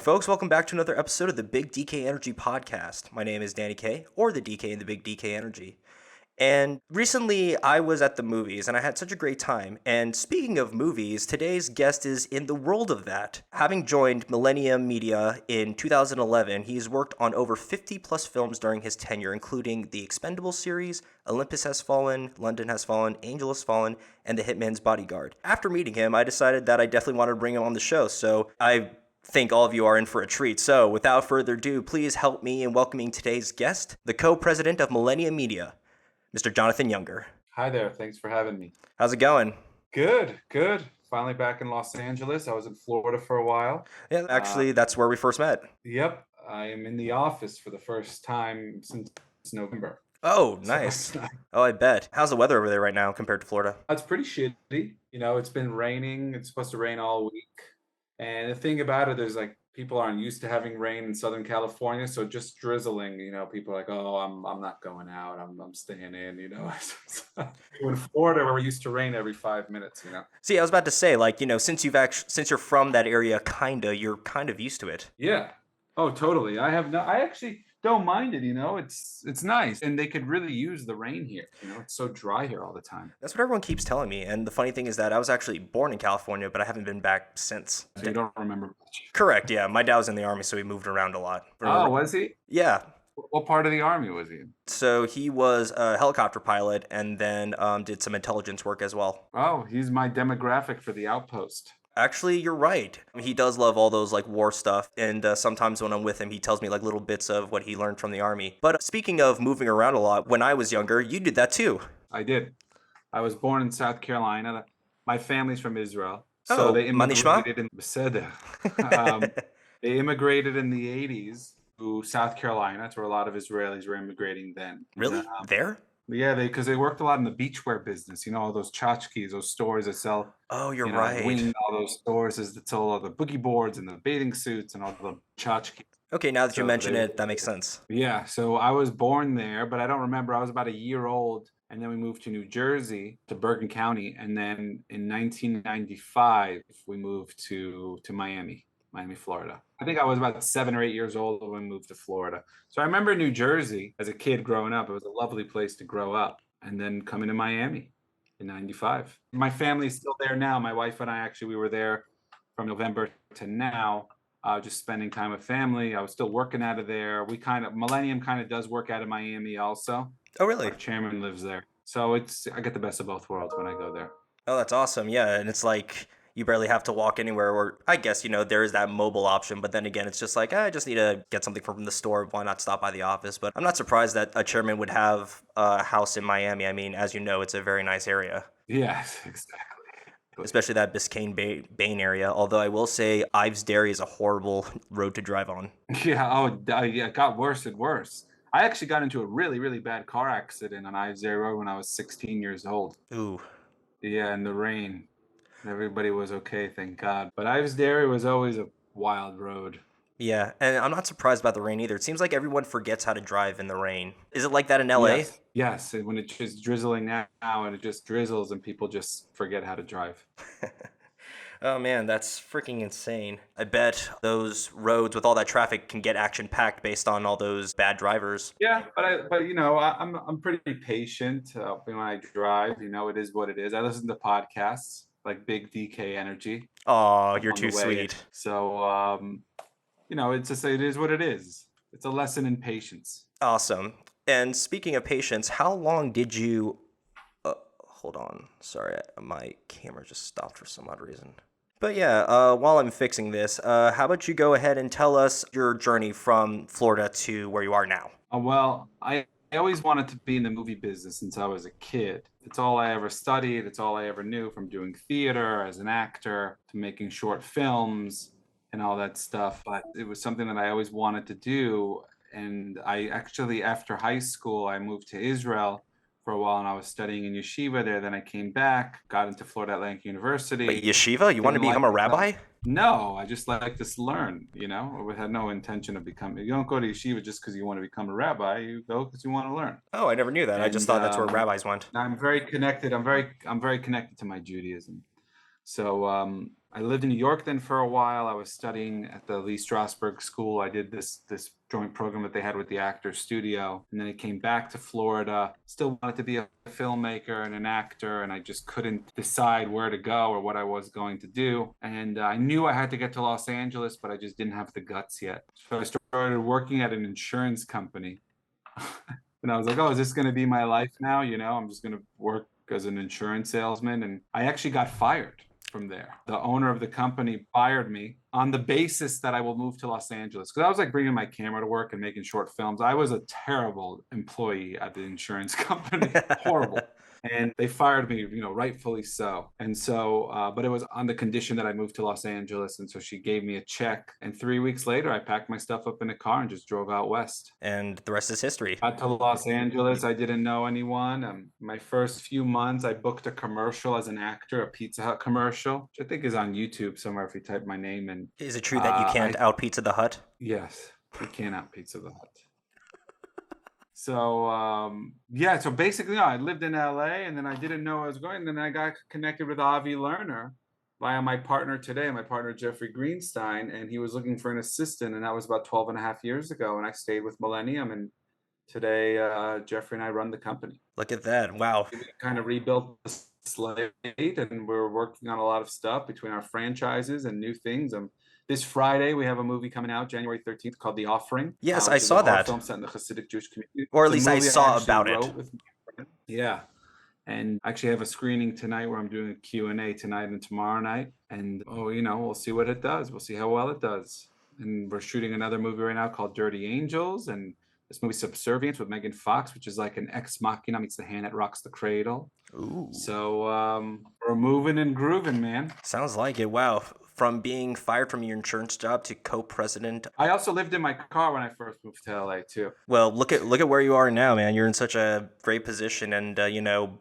folks. Welcome back to another episode of the Big DK Energy Podcast. My name is Danny K, or the DK in the Big DK Energy. And recently, I was at the movies, and I had such a great time. And speaking of movies, today's guest is in the world of that. Having joined Millennium Media in 2011, he's worked on over 50-plus films during his tenure, including the Expendables Series, Olympus Has Fallen, London Has Fallen, Angel Has Fallen, and The Hitman's Bodyguard. After meeting him, I decided that I definitely wanted to bring him on the show, so I think all of you are in for a treat. So without further ado, please help me in welcoming today's guest, the Co-President of Millennium Media, Mr. Jonathan Younger. Hi there. Thanks for having me. How's it going? Good. Finally back in Los Angeles. I was in Florida for a while. Yeah, actually, that's where we first met. Yep. I am in the office for the first time since November. Oh, nice. Oh, I bet. How's the weather over there right now compared to Florida? It's pretty shitty. It's been raining. It's supposed to rain all week. And the thing about it is, people aren't used to having rain in Southern California, so just drizzling, people are like, oh, I'm not going out, I'm staying in, In Florida, where we're used to rain every 5 minutes, See, I was about to say, since you're from that area, you're kind of used to it. Yeah. Oh, totally. I actually don't mind it, it's nice. And they could really use the rain here. It's so dry here all the time. That's what everyone keeps telling me. And the funny thing is that I was actually born in California, but I haven't been back since. So you don't remember much. Correct, yeah. My dad was in the Army, so he moved around a lot. Oh, was he? Yeah. What part of the Army was he in? So he was a helicopter pilot and then did some intelligence work as well. Oh, he's my demographic for the Outpost. Actually, you're right. He does love all those war stuff, and sometimes when I'm with him, he tells me little bits of what he learned from the Army. But speaking of moving around a lot, when I was younger, you did that too. I did. I was born in South Carolina. My family's from Israel, so they immigrated in they immigrated in the 80s to South Carolina. That's where a lot of Israelis were immigrating then. Really? There? Yeah, because they worked a lot in the beachwear business. All those tchotchkes, those stores that sell. Oh, you're right. Wing, all those stores that sell all the boogie boards and the bathing suits and all the tchotchkes. Okay, now that you mention it, that makes sense. Yeah, so I was born there, but I don't remember. I was about a year old, and then we moved to New Jersey, to Bergen County, and then in 1995 we moved to Miami, Florida. I think I was about 7 or 8 years old when we moved to Florida. So I remember New Jersey as a kid growing up. It was a lovely place to grow up. And then coming to Miami in 95. My family's still there now. My wife and I, we were there from November to now, just spending time with family. I was still working out of there. Millennium kind of does work out of Miami also. Oh, really? Our chairman lives there. So I get the best of both worlds when I go there. Oh, that's awesome. Yeah, and it's you barely have to walk anywhere, or I guess, there is that mobile option, but then again, it's just I just need to get something from the store. Why not stop by the office? But I'm not surprised that a chairman would have a house in Miami. I mean, as you know, it's a very nice area. Yes, exactly. Especially that Biscayne Bay area. Although I will say Ives Dairy is a horrible road to drive on. Yeah. Oh, yeah. It got worse and worse. I actually got into a really, really bad car accident on Ives Dairy Road when I was 16 years old. Ooh. Yeah, in the rain. Everybody was okay, thank God. But Ives Dairy was always a wild road. Yeah, and I'm not surprised by the rain either. It seems like everyone forgets how to drive in the rain. Is it like that in LA? Yes. When it's just drizzling now and it just drizzles and people just forget how to drive. Oh man, that's freaking insane. I bet those roads with all that traffic can get action-packed based on all those bad drivers. Yeah, I'm pretty patient when I drive. It is what it is. I listen to podcasts like Big DK Energy. Oh, you're too sweet. So, it's just, it is what it is. It's a lesson in patience. Awesome. And speaking of patience, how long did you... hold on. Sorry, my camera just stopped for some odd reason. But yeah, while I'm fixing this, how about you go ahead and tell us your journey from Florida to where you are now? Well, I always wanted to be in the movie business since I was a kid. It's all I ever studied. It's all I ever knew, from doing theater as an actor to making short films and all that stuff. But it was something that I always wanted to do. And I actually, after high school, I moved to Israel for a while, and I was studying in yeshiva there. Then I came back, got into Florida Atlantic University. Wait, yeshiva? You want to become a rabbi? No, I just like to learn, I had no intention of becoming. You don't go to yeshiva just because you want to become a rabbi. You go because you want to learn. Oh, I never knew that. I just thought that's where rabbis went. I'm very connected. I'm very connected to my Judaism. So I lived in New York then for a while. I was studying at the Lee Strasberg School. I did this joint program that they had with the Actors Studio, and then I came back to Florida. Still wanted to be a filmmaker and an actor, and I just couldn't decide where to go or what I was going to do. And I knew I had to get to Los Angeles, but I just didn't have the guts yet. So I started working at an insurance company. And I was like, oh, is this going to be my life now? I'm just going to work as an insurance salesman. And I actually got fired from there. The owner of the company fired me on the basis that I will move to Los Angeles, because I was like bringing my camera to work and making short films. I was a terrible employee at the insurance company. Horrible. And they fired me, rightfully so. And so, but it was on the condition that I moved to Los Angeles. And so she gave me a check. And 3 weeks later, I packed my stuff up in a car and just drove out west. And the rest is history. Got to Los Angeles. I didn't know anyone. My first few months, I booked a commercial as an actor, a Pizza Hut commercial, which I think is on YouTube somewhere if you type my name in. Is it true that you can't out Pizza the Hut? Yes, you can't out Pizza the Hut. So yeah, so basically, I lived in LA, and then I didn't know I was going. And then I got connected with Avi Lerner via my partner today, my partner Jeffrey Greenstein, and he was looking for an assistant, and that was about 12 and a half years ago. And I stayed with Millennium, and today Jeffrey and I run the company. Look at that. Wow. We kind of rebuilt the slate, and we're working on a lot of stuff between our franchises and new things. This Friday, we have a movie coming out January 13th called The Offering. Yes, I saw that. Film set in the Hasidic Jewish community. Or at least I saw about it. Yeah. And I actually have a screening tonight where I'm doing a Q&A tonight and tomorrow night. And, we'll see what it does. We'll see how well it does. And we're shooting another movie right now called Dirty Angels. And this movie Subservience with Megan Fox, which is like an ex machina meets the hand that rocks the cradle. Ooh. So we're moving and grooving, man. Sounds like it. Wow. From being fired from your insurance job to co-president. I also lived in my car when I first moved to LA too. Well, look at where you are now, man. You're in such a great position, and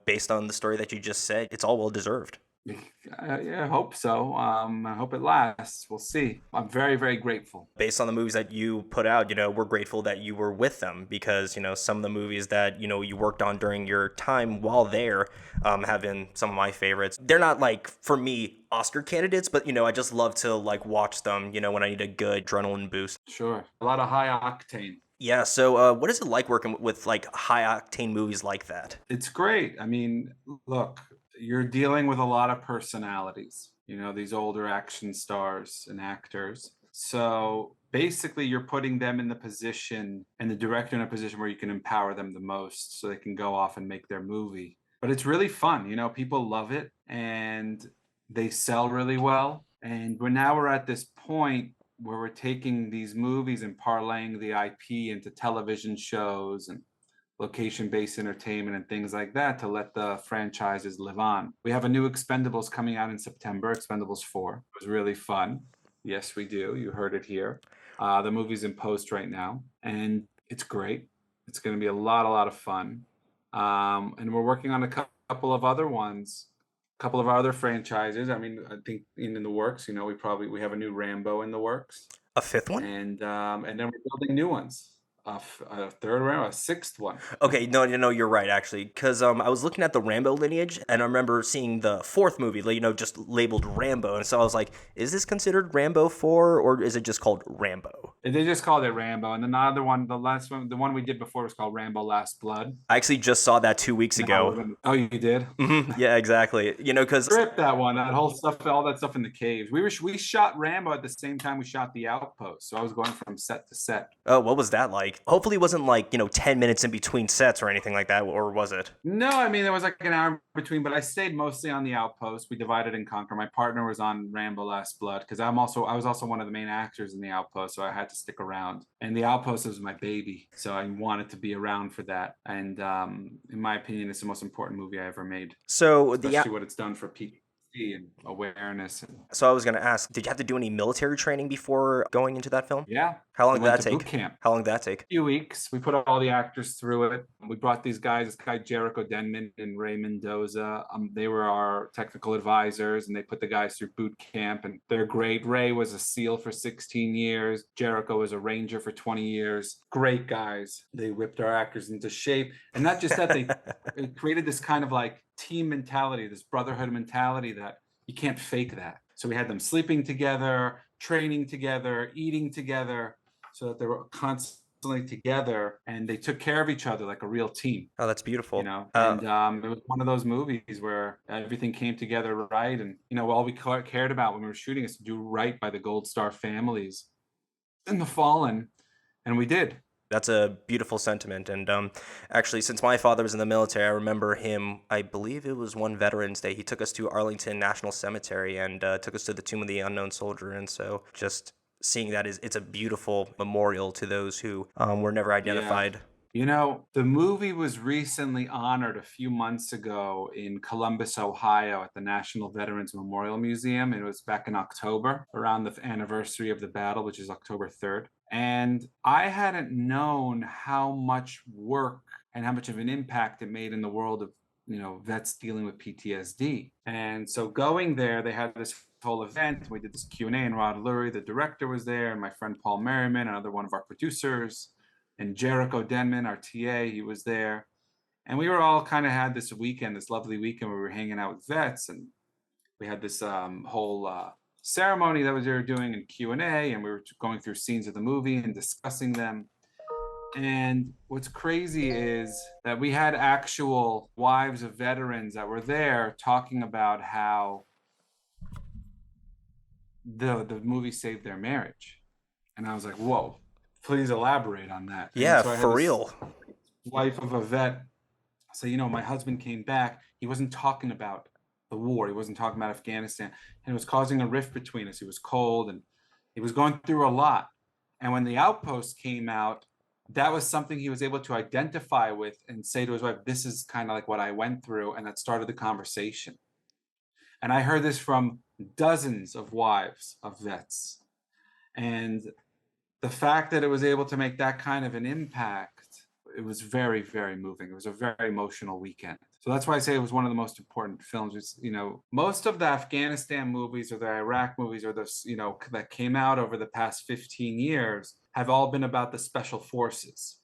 based on the story that you just said, it's all well deserved. Yeah, I hope so. I hope it lasts. We'll see. I'm very, very grateful. Based on the movies that you put out, we're grateful that you were with them because, some of the movies that, you worked on during your time while there have been some of my favorites. They're not like, for me, Oscar candidates, but, I just love to like watch them, when I need a good adrenaline boost. Sure. A lot of high octane. Yeah. So what is it like working with like high octane movies like that? It's great. I mean, look, you're dealing with a lot of personalities, these older action stars and actors. So basically you're putting them in the position and the director in a position where you can empower them the most so they can go off and make their movie. But it's really fun. People love it and they sell really well. And we're at this point where we're taking these movies and parlaying the IP into television shows and location-based entertainment and things like that to let the franchises live on. We have a new Expendables coming out in September, Expendables 4. It was really fun. Yes, we do. You heard it here. The movie's in post right now, and it's great. It's going to be a lot of fun. And we're working on a couple of other ones, a couple of our other franchises. I mean, I think in the works, we have a new Rambo in the works. A fifth one? And then we're building new ones. A third Rambo, a sixth one. Okay, no, you're right, actually, because I was looking at the Rambo lineage, and I remember seeing the fourth movie, just labeled Rambo, and so I was like, is this considered Rambo 4, or is it just called Rambo? They just called it Rambo, and then the other one, the last one, the one we did before was called Rambo Last Blood. I actually just saw that 2 weeks ago. Oh, you did? Mm-hmm. Yeah, exactly. Because script that one, that whole stuff, all that stuff in the caves. We shot Rambo at the same time we shot The Outpost, so I was going from set to set. Oh, what was that like? Hopefully it wasn't like, 10 minutes in between sets or anything like that, or was it? No, I mean, there was like an hour between, but I stayed mostly on The Outpost. We divided and conquer. My partner was on Rambo Last Blood because I was also one of the main actors in The Outpost, so I had to stick around. And The Outpost was my baby, so I wanted to be around for that. And in my opinion, it's the most important movie I ever made. So especially what it's done for people. And awareness. So I was going to ask, did you have to do any military training before going into that film? Yeah. How long did that take? Boot camp. How long did that take? A few weeks. We put all the actors through it. We brought these guys, this guy Jericho Denman and Ray Mendoza. They were our technical advisors, and they put the guys through boot camp, and they're great. Ray was a SEAL for 16 years. Jericho was a Ranger for 20 years. Great guys. They whipped our actors into shape. And not just that, they created this kind of like team mentality, this brotherhood mentality that You can't fake that. So we had them sleeping together, training together, eating together, so that they were constantly together and they took care of each other like a real team. Oh, that's beautiful. And it was one of those movies where everything came together right. And, all we cared about when we were shooting is to do right by the Gold Star families in the fallen. And we did. That's a beautiful sentiment. And actually, since my father was in the military, I remember him, I believe it was one Veterans Day. He took us to Arlington National Cemetery and took us to the Tomb of the Unknown Soldier. And so just seeing that it's a beautiful memorial to those who were never Yeah. identified. The movie was recently honored a few months ago in Columbus, Ohio, at the National Veterans Memorial Museum. It was back in October, around the anniversary of the battle, which is October 3rd. And I hadn't known how much work and how much of an impact it made in the world of, vets dealing with PTSD. And so going there, they had this whole event. We did this Q&A, and Rod Lurie, the director, was there, and my friend Paul Merriman, another one of our producers, and Jericho Denman, our TA, he was there. And we were all kind of had this weekend, this lovely weekend where we were hanging out with vets, and we had this whole ceremony that we were doing in Q&A, and we were going through scenes of the movie and discussing them. And what's crazy is that we had actual wives of veterans that were there talking about how the movie saved their marriage. And I was like, whoa, please elaborate on that. Yeah, And so I had for this real. wife of a vet say, my husband came back. He wasn't talking about the war. He wasn't talking about Afghanistan. And it was causing a rift between us. He was cold and he was going through a lot. And when the Outpost came out, that was something he was able to identify with and say to his wife, this is kind of like what I went through. And that started the conversation. And I heard this from dozens of wives of vets. And the fact that it was able to make that kind of an impact, it was very, very moving. It was a very emotional weekend. So that's why I say it was one of the most important films. It's, most of the Afghanistan movies or the Iraq movies or those, that came out over the past 15 years have all been about the special forces.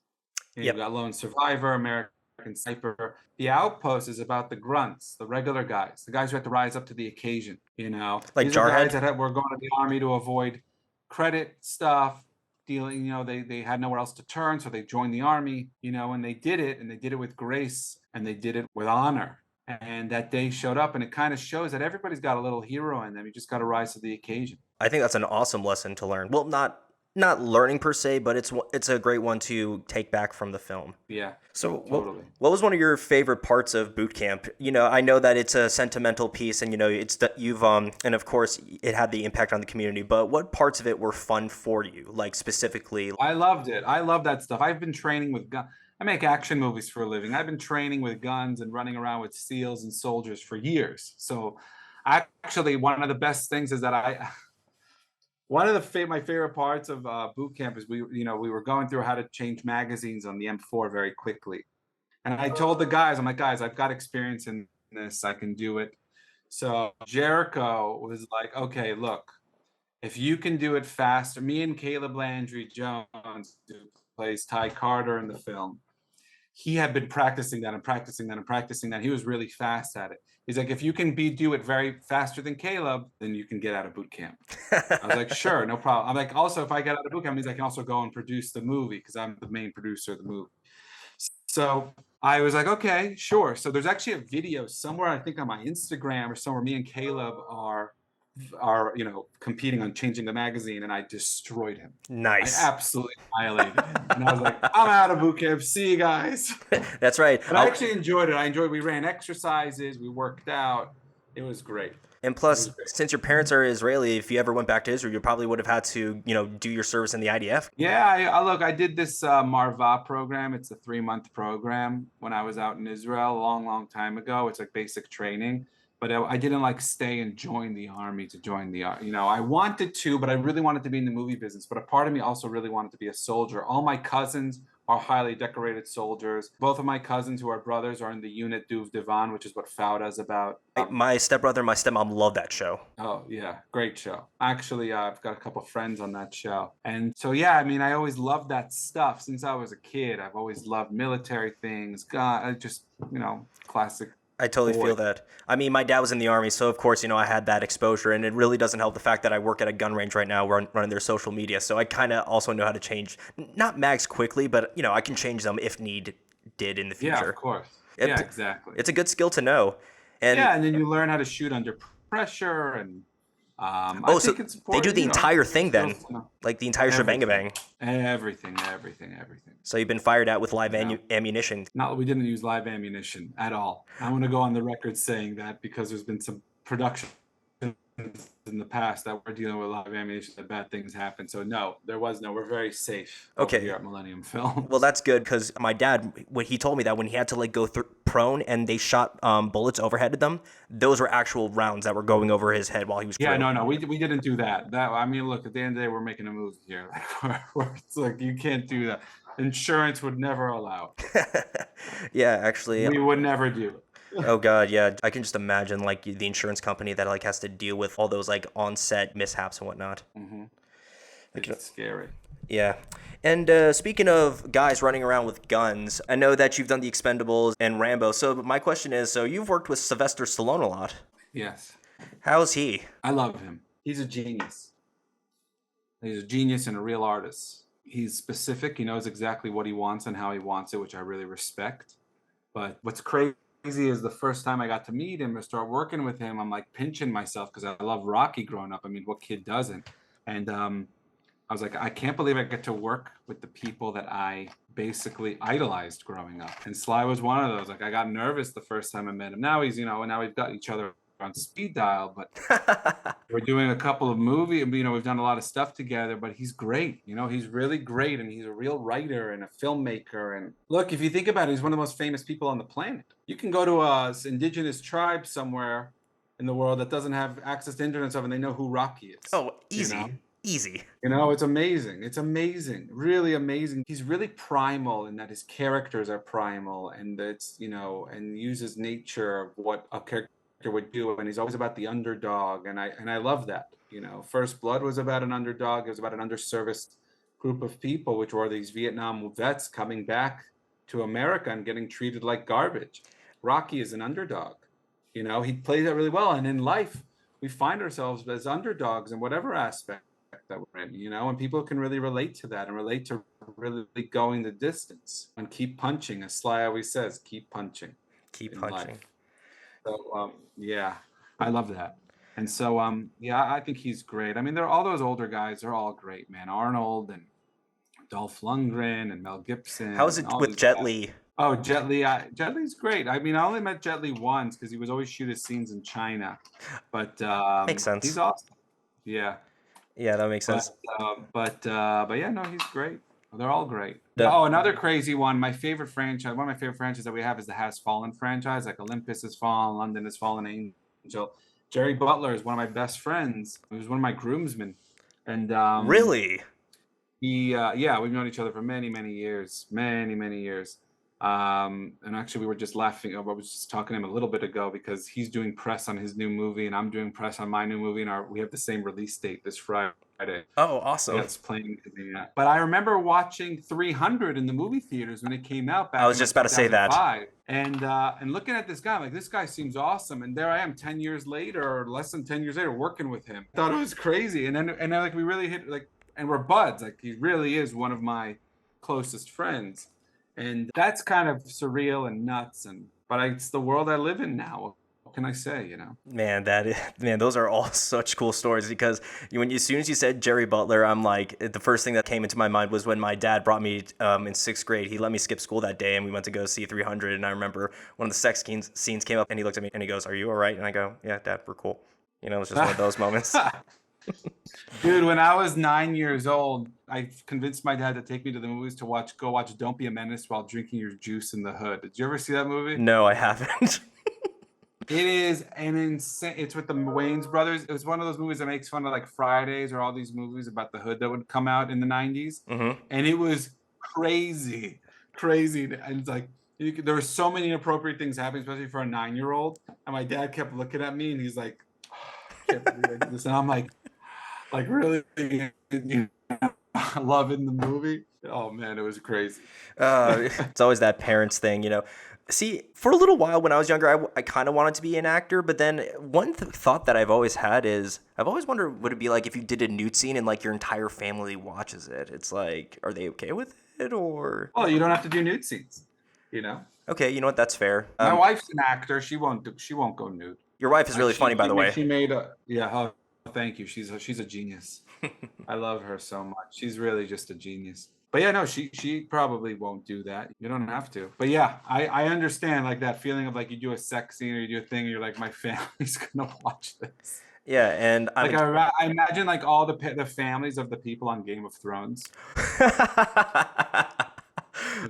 Yep. You've got Lone Survivor, American Sniper. The Outpost is about the grunts, the regular guys, the guys who had to rise up to the occasion. Like These are guys Jarhead? that were going to the army to avoid credit stuff, dealing, they had nowhere else to turn, so they joined the army, and they did it, and they did it with grace, and they did it with honor. And that day showed up, and it kind of shows that everybody's got a little hero in them. You just got to rise to the occasion. I think that's an awesome lesson to learn. Well, not learning per se, but it's a great one to take back from the film. Yeah. So Totally. what was one of your favorite parts of boot camp? I know that it's a sentimental piece, and it's that you've and of course it had the impact on the community. But what parts of it were fun for you, like specifically? I loved it. I love that stuff. I've been training with guns. I make action movies for a living. I've been training with guns and running around with SEALs and soldiers for years. So actually, one of the best things is that one of my favorite parts of boot camp is we were going through how to change magazines on the M4 very quickly. And I told the guys, I'm like, guys, I've got experience in this. I can do it. So Jericho was like, okay, look, if you can do it faster, me and Caleb Landry Jones, who plays Ty Carter in the film, he had been practicing that and practicing that and practicing that. He was really fast at it. He's like, if you can do it very faster than Caleb, then you can get out of boot camp. I was like, sure, no problem. I'm like, also, if I get out of boot camp, means I can also go and produce the movie because I'm the main producer of the movie. So I was like, okay, sure. So there's actually a video somewhere, I think on my Instagram or somewhere, me and Caleb are competing on changing the magazine, and I destroyed him. Nice. I absolutely annihilated him. And I was like, I'm out of boot camp. See you guys. That's right. But I actually enjoyed it. We ran exercises, we worked out. It was great. And plus, since your parents are Israeli, if you ever went back to Israel, you probably would have had to, do your service in the IDF. Yeah, I did this Marva program. It's a 3-month program when I was out in Israel a long, long time ago. It's like basic training. But I didn't stay and join the army to join the army. I wanted to, but I really wanted to be in the movie business. But a part of me also really wanted to be a soldier. All my cousins are highly decorated soldiers. Both of my cousins, who are brothers, are in the unit Duv Divan, which is what Fauda is about. My stepbrother and my stepmom love that show. Oh, yeah. Great show. Actually, I've got a couple friends on that show. And so, yeah, I always loved that stuff. Since I was a kid, I've always loved military things. God, classic. I totally boy. feel that. I mean, my dad was in the army, so of course, I had that exposure, and it really doesn't help the fact that I work at a gun range right now, running their social media. So I kind of also know how to change, not mags quickly, but I can change them if need did in the Yeah, of future. course. It, Yeah, exactly. it's a good skill to know. And Yeah, and then you learn how to shoot under pressure, and I oh, so think it's they do important, the entire thing then, skills to know. like the entire shebang Everything, bang. everything. So you've been fired at with live You know, ammunition. not we didn't use live ammunition at all. I want to go on the record saying that because there's been some production in the past that we're dealing with live ammunition that bad things happen. So no, there was no. We're very safe over here Okay. at Millennium Well, Films. that's good because my dad, when he told me that when he had to like go prone and they shot bullets overheaded them, those were actual rounds that were going over his head while he was Yeah, through. no, we didn't do that. I mean, look, at the end of the day, we're making a movie here. It's like you can't do that. Insurance would never allow. Yeah, actually. We would never do it. Oh God, yeah. I can just imagine like the insurance company that like has to deal with all those like on-set mishaps and whatnot. Mm-hmm. I can- It's scary. Yeah. And speaking of guys running around with guns, I know that you've done the Expendables and Rambo. So my question is, so you've worked with Sylvester Stallone a lot. Yes, How's he? I love him. He's a genius. He's a genius and a real artist. He's specific. He knows exactly what he wants and how he wants it, which I really respect. But what's crazy is the first time I got to meet him or start working with him, I'm like pinching myself because I love Rocky growing up. I mean, what kid doesn't? And I was like, I can't believe I get to work with the people that I basically idolized growing up. And Sly was one of those. Like, I got nervous the first time I met him. Now he's, now we've got each other on speed dial, but we're doing a couple of movies. We've done a lot of stuff together, but he's great. He's really great. And he's a real writer and a filmmaker. And look, if you think about it, he's one of the most famous people on the planet. You can go to a indigenous tribe somewhere in the world that doesn't have access to internet stuff and they know who Rocky is. Oh, easy. Easy. It's amazing. It's amazing. Really amazing. He's really primal in that his characters are primal and and uses nature of what a character would do. And he's always about the underdog. And I love that. First Blood was about an underdog. It was about an underserviced group of people, which were these Vietnam vets coming back to America and getting treated like garbage. Rocky is an underdog. He plays that really well. And in life, we find ourselves as underdogs in whatever aspect that we're in, and people can really relate to that and relate to really going the distance and keep punching, as Sly always says, keep punching. Keep in punching. life. So yeah, I love that. And so yeah, I think he's great. I mean, they're all those older guys, they're all great, man. Arnold and Dolph Lundgren and Mel Gibson. How is it with Jet Li? Oh, Jet Li. Jet Li's great. I mean, I only met Jet Li once because he was always shoot his scenes in China. But Makes sense. He's awesome. Yeah. Yeah, that makes sense. But yeah, no, he's great. They're all great. Oh, another crazy one. One of my favorite franchises that we have is the Has Fallen franchise. Like Olympus Has Fallen, London Has Fallen, Angel. Jerry Butler is one of my best friends. He was one of my groomsmen. And really? Yeah, we've known each other for many years. Many years. And actually we were just laughing. I was just talking to him a little bit ago because he's doing press on his new movie and I'm doing press on my new movie and we have the same release date this Friday. Oh, awesome. Yeah, it's playing. But I remember watching 300 in the movie theaters when it came out back I was just about to say that. And looking at this guy, I'm like, this guy seems awesome. And there I am 10 years later or less than 10 years later working with him. I thought it was crazy. And then like we really hit and we're buds. Like he really is one of my closest friends. And that's kind of surreal and nuts, but it's the world I live in now. What can I say, Man, those are all such cool stories because as soon as you said Jerry Butler, I'm like, the first thing that came into my mind was when my dad brought me in sixth grade. He let me skip school that day and we went to go see 300. And I remember one of the sex scenes came up and he looked at me and he goes, "Are you all right?" And I go, "Yeah, Dad, we're cool." It was just one of those moments. Dude, when I was 9 years old, I convinced my dad to take me to the movies to go watch Don't Be a Menace while drinking your juice in the hood. Did you ever see that movie? No, I haven't. It is an insane. It's with the Wayans brothers. It was one of those movies that makes fun of like Fridays or all these movies about the hood that would come out in the 90s. Mm-hmm. And it was crazy. And it's like, there were so many inappropriate things happening, especially for a 9-year-old. And my dad kept looking at me and he's like, oh, this. And I'm like really loving the movie. Oh man, it was crazy. It's always that parents thing, See, for a little while when I was younger, I kind of wanted to be an actor, but then one thought that I've always had is I've always wondered what it'd be like if you did a nude scene and like your entire family watches it. It's like, are they okay with it or? Well, you don't have to do nude scenes, you know. Okay, you know what? That's fair. My wife's an actor. She won't go nude. Your wife is really funny, by the way. She made a yeah. Oh, thank you. She's a genius. I love her so much. She's really just a genius. But yeah, no, she probably won't do that. You don't have to. But yeah, I understand like that feeling of like you do a sex scene or you do a thing and you're like, my family's gonna watch this. Yeah, and Like I imagine like all the families of the people on Game of Thrones.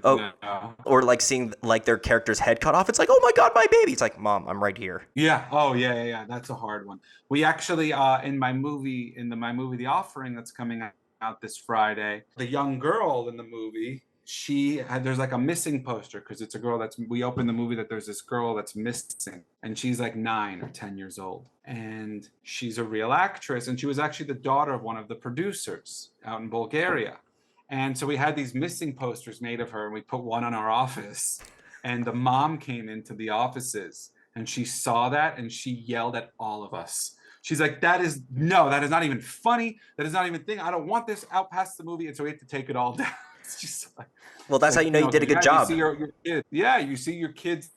oh, No. or like seeing like their character's head cut off. It's like, oh my god, my baby. It's like, Mom, I'm right here. Yeah. Oh yeah. That's a hard one. We actually in my movie The Offering that's coming out this Friday, the young girl in the movie, there's like a missing poster because it's a girl we open the movie that there's this girl that's missing and she's like 9 or 10 years old and she's a real actress and she was actually the daughter of one of the producers out in Bulgaria. And so we had these missing posters made of her and we put one on our office and the mom came into the offices and she saw that and she yelled at all of us. She's like, that is not even funny. That is not even a thing. I don't want this out past the movie. And so we had to take it all down. It's just like, well, that's how you know you did a good job. You see your kid. Yeah, you see your kid's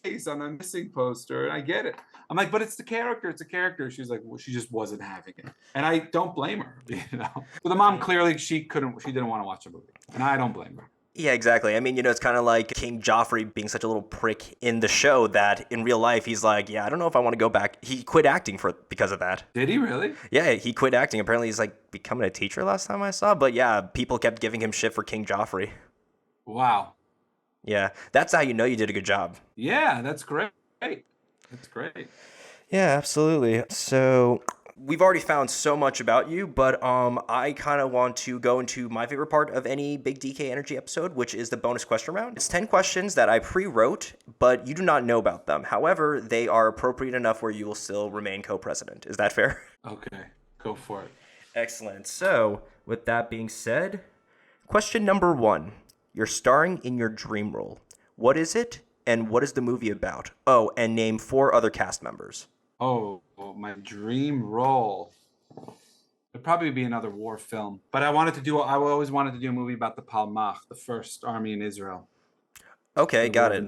face on a missing poster. And I get it. I'm like, but it's the character. It's a character. She's like, well, she just wasn't having it. And I don't blame her, you know. But the mom clearly, she didn't want to watch a movie. And I don't blame her. Yeah, exactly. I mean, you know, it's kind of like King Joffrey being such a little prick in the show that in real life, he's like, yeah, I don't know if I want to go back. He quit acting because of that. Did he really? Yeah, he quit acting. Apparently, he's like becoming a teacher last time I saw. But yeah, people kept giving him shit for King Joffrey. Wow. Yeah, that's how you know you did a good job. Yeah, that's great. That's great. Yeah, absolutely. So we've already found so much about you, but I kind of want to go into my favorite part of any Big DK Energy episode, which is the bonus question round. It's 10 questions that I pre-wrote, but you do not know about them. However, they are appropriate enough where you will still remain co-president. Is that fair? Okay, go for it. Excellent. So with that being said, question number 1. You're starring in your dream role. What is it, and what is the movie about? Oh, and name 4 other cast members. Oh, my dream role. It'd probably be another war film. But I always wanted to do a movie about the Palmach, the first army in Israel. Okay, got it.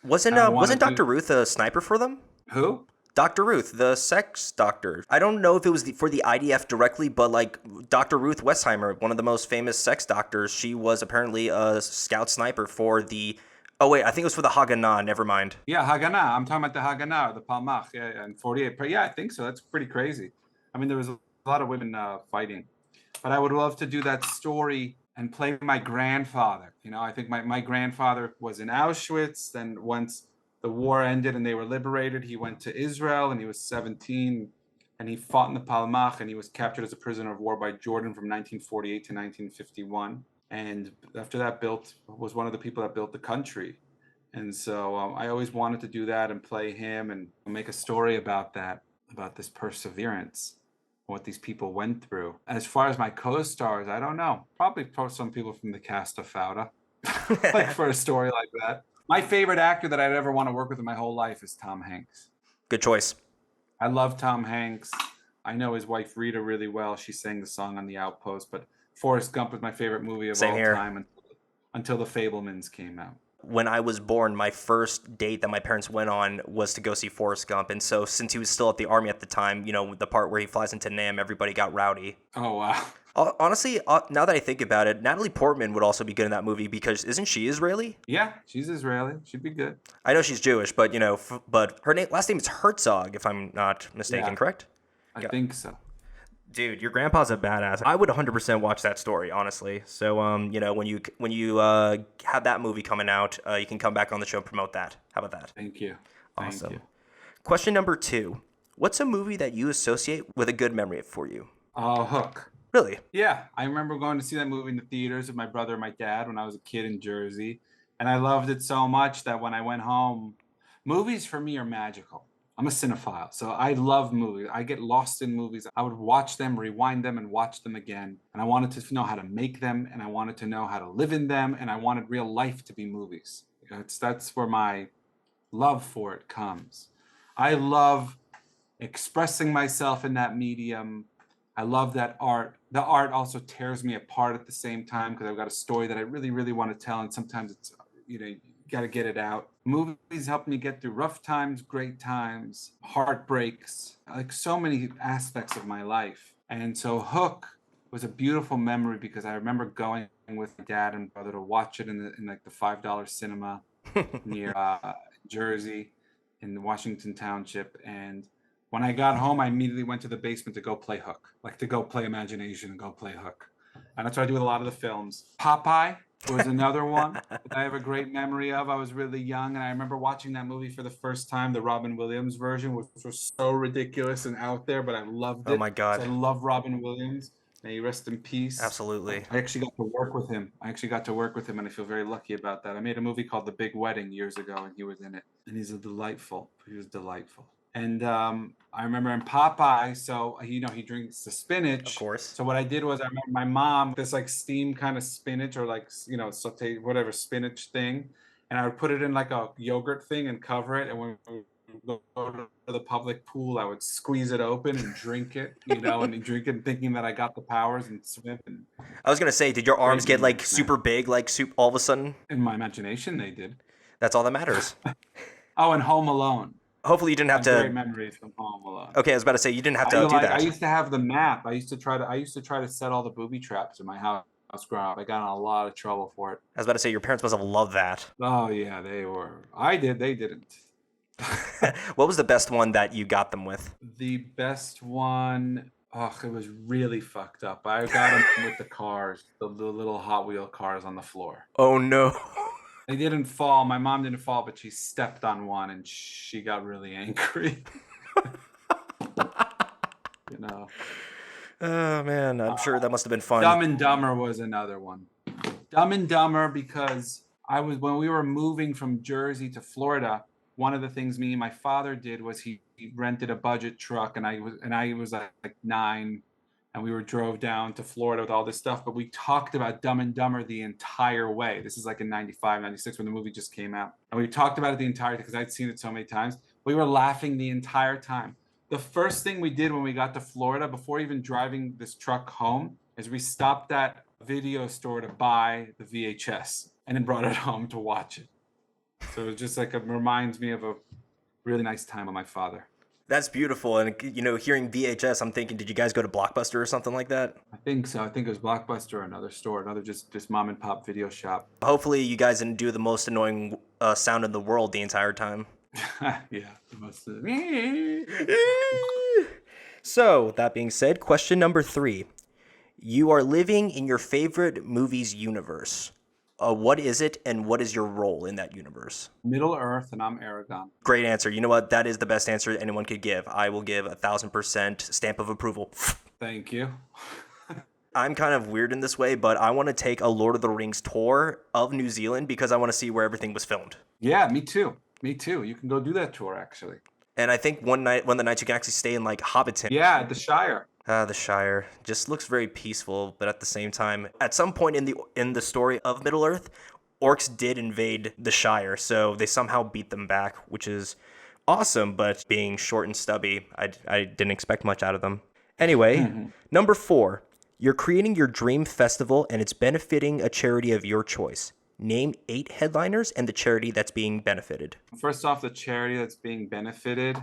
Wasn't Dr. Ruth a sniper for them? Who? Dr. Ruth, the sex doctor. I don't know if it was for the IDF directly, but like Dr. Ruth Westheimer, one of the most famous sex doctors, she was apparently a scout sniper for the... Oh, wait, I think it was for the Haganah. Never mind. Yeah, Haganah. I'm talking about the Haganah, the Palmach, yeah, in 48. But yeah, I think so. That's pretty crazy. I mean, there was a lot of women fighting. But I would love to do that story and play my grandfather. You know, I think my grandfather was in Auschwitz. Then once the war ended and they were liberated, he went to Israel and he was 17. And he fought in the Palmach and he was captured as a prisoner of war by Jordan from 1948 to 1951. And after that was one of the people that built the country. And so I always wanted to do that and play him and make a story about that, about this perseverance, what these people went through. As far as my co-stars, I don't know. Probably some people from the cast of Fauda, like for a story like that. My favorite actor that I'd ever want to work with in my whole life is Tom Hanks. Good choice. I love Tom Hanks. I know his wife Rita really well. She sang the song on the Outpost, but Forrest Gump was my favorite movie of all time until The Fabelmans came out. When I was born, my first date that my parents went on was to go see Forrest Gump. And so since he was still at the Army at the time, you know, the part where he flies into Nam, everybody got rowdy. Oh, wow. Honestly, now that I think about it, Natalie Portman would also be good in that movie because isn't she Israeli? Yeah, she's Israeli. She'd be good. I know she's Jewish, but, you know, but her last name is Herzog, if I'm not mistaken, correct? I think so. Dude, your grandpa's a badass. I would 100% watch that story, honestly. So, you know, when you have that movie coming out, you can come back on the show and promote that. How about that? Thank you. Awesome. Thank you. Question number 2. What's a movie that you associate with a good memory for you? Hook. Really? Yeah. I remember going to see that movie in the theaters with my brother and my dad when I was a kid in Jersey. And I loved it so much that when I went home, movies for me are magical. I'm a cinephile, so I love movies. I get lost in movies. I would watch them, rewind them, and watch them again. And I wanted to know how to make them, and I wanted to know how to live in them, and I wanted real life to be movies. That's where my love for it comes. I love expressing myself in that medium. I love that art. The art also tears me apart at the same time because I've got a story that I really, really want to tell, and sometimes it's you got to get it out. Movies help me get through rough times, great times, heartbreaks, like so many aspects of my life. And so Hook was a beautiful memory because I remember going with my dad and brother to watch it in like the $5 cinema near Jersey in Washington Township. And when I got home, I immediately went to the basement to go play Hook, like to go play Imagination and go play Hook. And that's what I do with a lot of the films. Popeye was another one that I have a great memory of. I was really young, and I remember watching that movie for the first time, the Robin Williams version, which was so ridiculous and out there, but I loved Oh it my because God. I love Robin Williams. May he rest in peace. Absolutely. I actually got to work with him. And I feel very lucky about that. I made a movie called The Big Wedding years ago, and he was in it. And he was delightful. And I remember in Popeye, so he drinks the Of spinach. course. So what I did was I remember my mom this like steamed kind of spinach or like saute whatever spinach thing, and I would put it in like a yogurt thing and cover it. And when we would go to the public pool, I would squeeze it open and drink it, and drink it thinking that I got the powers and swim. And I was gonna say, did your arms great get like memories, super man. big, like all of a sudden? In my imagination, they did. That's all that matters. Oh, and Home Alone. Hopefully you didn't I have have great to. memories from Home Alone. Okay, I was about to say you didn't have I to do like. I that. used to have the map. I used to try to set all the booby traps in my house growing up. I got in a lot of trouble for it. I was about to say your parents must have loved that. Oh yeah, they were. I did. They didn't. What was the best one that you got them with? The best one. Oh, it was really fucked up. I got them with the cars, the little Hot Wheel cars on the floor. Oh no. They didn't fall. My mom didn't fall, but she stepped on one and she got really angry. you know. Oh man, I'm sure that must have been fun. Dumb and Dumber was another one. Dumb and Dumber because when we were moving from Jersey to Florida, one of the things me and my father did was he rented a budget truck, and I was like 9, and we drove down to Florida with all this stuff, but we talked about Dumb and Dumber the entire way. This is like in 95, 96 when the movie just came out. And we talked about it the entire time because I'd seen it so many times. We were laughing the entire time. The first thing we did when we got to Florida, before even driving this truck home, is we stopped at a video store to buy the VHS and then brought it home to watch it. So it was just like, it reminds me of a really nice time with my father. That's beautiful. And hearing VHS, I'm thinking, did you guys go to Blockbuster or something like that? I think so. I think it was Blockbuster or another store, another just mom and pop video shop. Hopefully you guys didn't do the most annoying sound in the world the entire time. Yeah, it must have. So, that being said, question number 3. You are living in your favorite movie's universe. What is it, and what is your role in that universe? Middle Earth, and I'm Aragon. Great answer. You know what? That is the best answer anyone could give. I will give 1,000% stamp of approval. Thank you. I'm kind of weird in this way, but I want to take a Lord of the Rings tour of New Zealand because I want to see where everything was filmed. Yeah, me too. Me too. You can go do that tour, actually. And I think one of the nights you can actually stay in like Hobbiton. Yeah, at the Shire. The Shire just looks very peaceful, but at the same time, at some point in the story of Middle Earth, orcs did invade the Shire, so they somehow beat them back, which is awesome. But being short and stubby, I didn't expect much out of them. Anyway, number 4, you're creating your dream festival, and it's benefiting a charity of your choice. Name 8 headliners and the charity that's being benefited. First off, the charity that's being benefited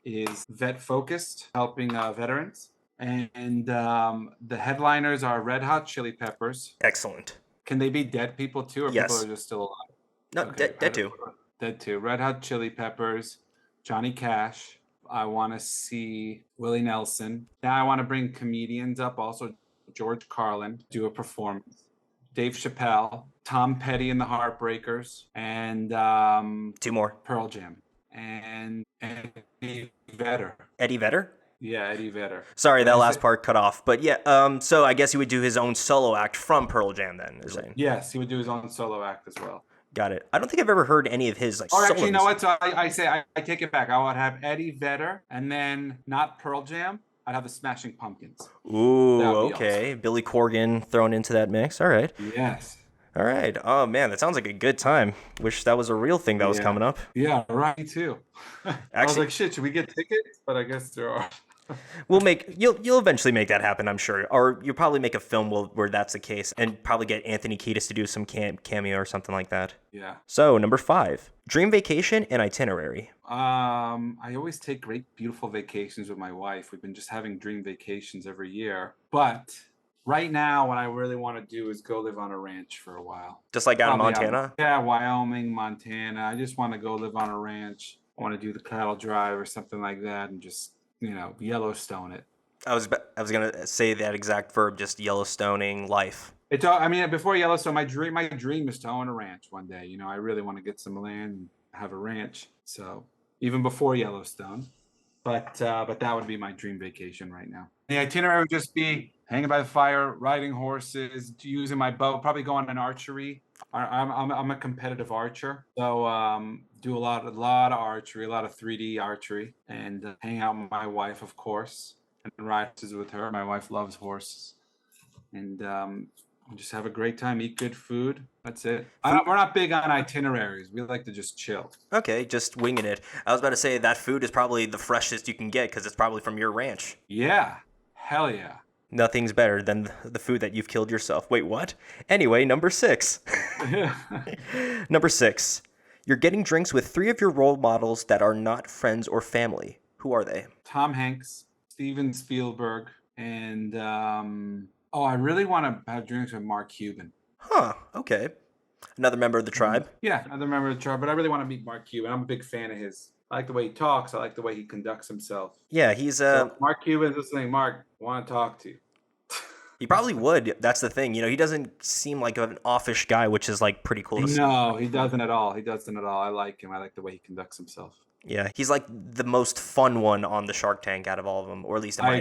is Vet Focused, helping veterans. And the headliners are Red Hot Chili Peppers. Excellent. Can they be dead people too, or Yes. people are just still alive? No, Okay, dead too. Dead too. Red Hot Chili Peppers, Johnny Cash. I want to see Willie Nelson. Now I want to bring comedians up, also George Carlin, do a performance. Dave Chappelle, Tom Petty and the Heartbreakers, and 2 more. Pearl Jam, and Eddie Vedder. Eddie Vedder? Yeah, Eddie Vedder. Sorry, that last part cut off. But yeah, so I guess he would do his own solo act from Pearl Jam then, you're saying? Yes, he would do his own solo act as well. Got it. I don't think I've ever heard any of his Or solos. actually, you know what? So I take it back. I would have Eddie Vedder, and then not Pearl Jam. I'd have the Smashing Pumpkins. Ooh, That would be okay. Billy Corgan thrown into that mix. All right. Yes. All right. Oh man, that sounds like a good time. Wish that was a real thing that was Yeah. coming up. Yeah, right, me too. I was Actually, like, shit, should we get tickets? But I guess there are. we'll make you'll eventually make that happen, I'm sure. Or you'll probably make a film where that's the case, and probably get Anthony Kiedis to do some cameo or something like that. Yeah. So number 5, dream vacation and itinerary. I always take great, beautiful vacations with my wife. We've been just having dream vacations every year. But right now, what I really want to do is go live on a ranch for a while. Just like out in Probably Montana. yeah, Wyoming, Montana. I just want to go live on a ranch. I want to do the cattle drive or something like that, and just Yellowstone it. I was gonna say that exact verb, just Yellowstoning life. It's all, I mean, before Yellowstone, my dream is to own a ranch one day. I really want to get some land and have a ranch. So even before Yellowstone, but that would be my dream vacation right now. The itinerary would just be hanging by the fire, riding horses, using my bow, probably going on archery. I'm a competitive archer, so do a lot of archery, a lot of 3D archery, and hang out with my wife, of course, and ride horses with her. My wife loves horses, and just have a great time, eat good food. That's it. We're not big on itineraries. We like to just chill. Okay, just winging it. I was about to say that food is probably the freshest you can get because it's probably from your ranch. Yeah, hell yeah. Nothing's better than the food that you've killed yourself. Wait, what? Anyway, number 6. Number 6. You're getting drinks with 3 of your role models that are not friends or family. Who are they? Tom Hanks, Steven Spielberg, and I really want to have drinks with Mark Cuban. Huh, okay. Another member of the tribe? Yeah, another member of the tribe, but I really want to meet Mark Cuban. I'm a big fan of his. I like the way he talks. I like the way he conducts himself. Yeah, he's So Mark Cuban's listening. Mark, want to talk to you. he probably would. That's the thing. He doesn't seem like an offish guy, which is like pretty cool to see. No, he doesn't at all. He doesn't at all. I like him. I like the way he conducts himself. Yeah, he's like the most fun one on the Shark Tank out of all of them, or at least in my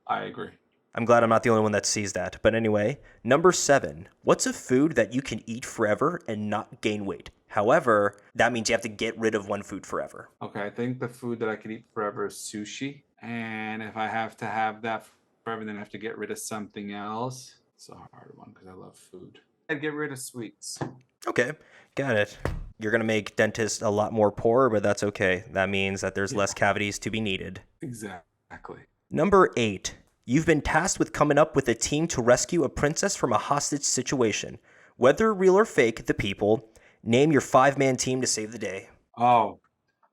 I agree. I'm glad I'm not the only one that sees that. But anyway, number 7. What's a food that you can eat forever and not gain weight? However, that means you have to get rid of one food forever. Okay, I think the food that I could eat forever is sushi. And if I have to have that forever, then I have to get rid of something else. It's a hard one because I love food. I'd get rid of sweets. Okay, got it. You're going to make dentists a lot more poorer, but that's okay. That means that there's less cavities to be needed. Exactly. Number 8. You've been tasked with coming up with a team to rescue a princess from a hostage situation. Whether real or fake, the people. Name your 5-man team to save the day. Oh,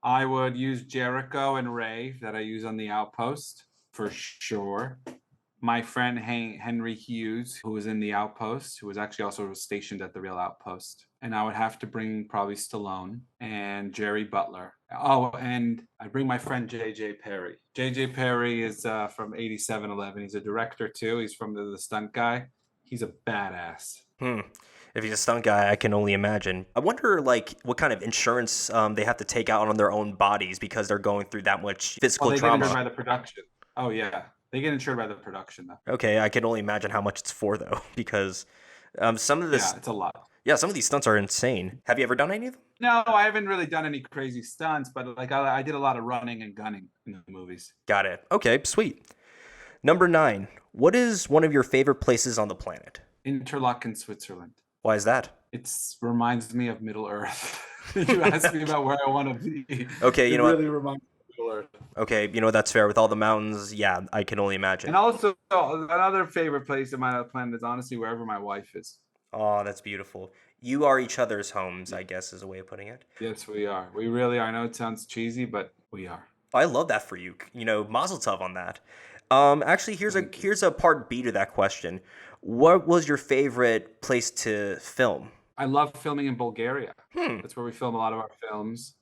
I would use Jericho and Ray that I use on the Outpost for sure. My friend Henry Hughes, who was in the Outpost, who was actually also stationed at the real Outpost. And I would have to bring probably Stallone and Jerry Butler. Oh, and I bring my friend J.J. Perry. J.J. Perry is from 8711. He's a director too. He's from the Stunt Guy. He's a badass. If he's a stunt guy, I can only imagine. I wonder, what kind of insurance they have to take out on their own bodies because they're going through that much physical trauma. They get insured by the production. Oh, yeah. They get insured by the production, though. Okay, I can only imagine how much it's for, though, because some of this... Yeah, it's a lot. Yeah, some of these stunts are insane. Have you ever done any of them? No, I haven't really done any crazy stunts, but I did a lot of running and gunning in the movies. Got it. Okay, sweet. Number 9. What is one of your favorite places on the planet? Interlaken, Switzerland. Why is that? It reminds me of Middle Earth. You asked me about where I want to be. Okay, you know what? It really reminds me of Middle Earth. Okay, that's fair. With all the mountains, yeah, I can only imagine. And also, another favorite place in my planet is honestly wherever my wife is. Oh, that's beautiful. You are each other's homes, I guess, is a way of putting it. Yes, we are. We really are. I know it sounds cheesy, but we are. I love that for you. Mazel tov on that. Actually, here's a part B to that question. What was your favorite place to film? I love filming in Bulgaria. That's where we film a lot of our films.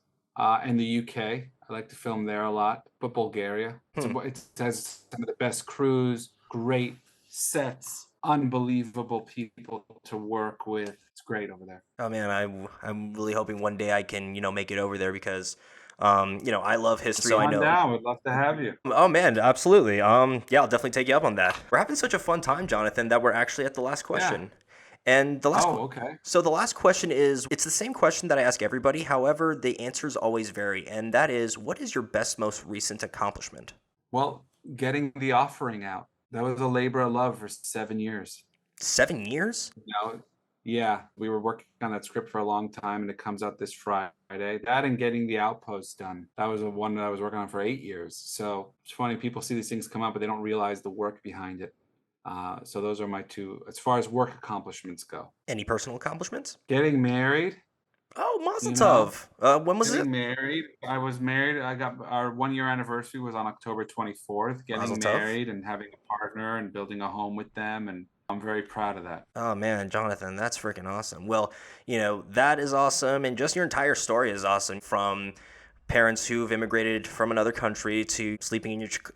In the UK, I like to film there a lot. But Bulgaria, it has some of the best crews, great sets, unbelievable people to work with. It's great over there. Oh man, I'm really hoping one day I can make it over there because I love history. So I know. Down. We'd love to have you. Oh man, absolutely. Yeah, I'll definitely take you up on that. We're having such a fun time, Jonathan, that we're actually at the last question. Yeah. And the last okay. So the last question it's the same question that I ask everybody. However, the answers always vary, and that is, what is your best, most recent accomplishment? Well, getting The Offering out. That was a labor of love for 7 years. 7 years? Yeah, we were working on that script for a long time, and it comes out this Friday. That and getting the Outpost done. That was the one that I was working on for 8 years. So it's funny, people see these things come up, but they don't realize the work behind it. So those are my two, as far as work accomplishments go. Any personal accomplishments? Getting married, Oh, Mazel you know, Tov. When was it? getting married. I was married. I got our 1 year anniversary was on October 24th. Mazel Getting Tov. married and having a partner and building a home with them. And I'm very proud of that. Oh man, Jonathan, that's freaking awesome. Well, that is awesome, and just your entire story is awesome. From parents who've immigrated from another country to sleeping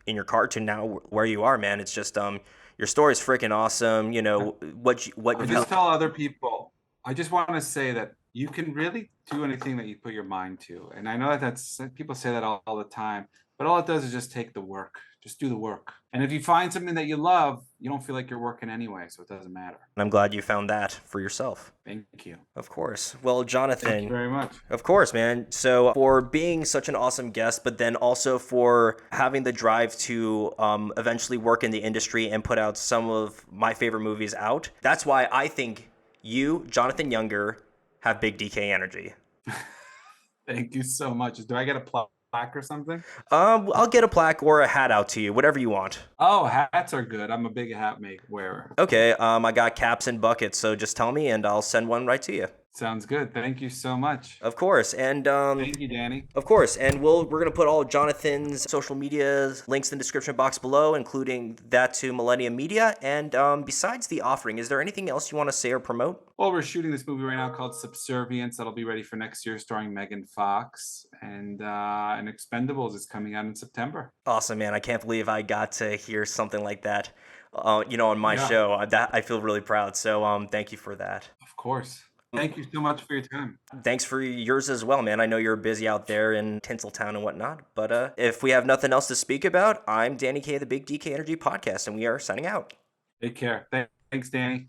in your car to now where you are, man. It's just your story is freaking awesome. What I you've just helped. tell other people, I just want to say that you can really do anything that you put your mind to. And I know that that's people say that all the time, but all it does is just take the work. Just do the work. And if you find something that you love, you don't feel like you're working anyway, so it doesn't matter. And I'm glad you found that for yourself. Thank you. Of course. Well, Thank you Jonathan, very much. of course, man. So for being such an awesome guest, but then also for having the drive to eventually work in the industry and put out some of my favorite movies out. That's why I think you, Jonathan Younger, have big DK energy. Thank you so much. Do I get a plaque or something? I'll get a plaque or a hat out to you, whatever you want. Oh, hats are good. I'm a big hat make wearer. Okay, I got caps and buckets, so just tell me and I'll send one right to you. Sounds good. Thank you so much. Of course, and Thank you, Danny. of course, and we're gonna put all of Jonathan's social media links in the description box below, including that to Millennium Media. And besides the offering, is there anything else you want to say or promote? Well, we're shooting this movie right now called Subservience that'll be ready for next year, starring Megan Fox, and Expendables is coming out in September. Awesome, man! I can't believe I got to hear something like that, on my Yeah, show. That I feel really proud. So thank you for that. of course. Thank you so much for your time. Thanks for yours as well, man. I know you're busy out there in Tinseltown and whatnot, but if we have nothing else to speak about, I'm Danny K, the Big DK Energy Podcast, and we are signing out. Take care. Thanks, Danny.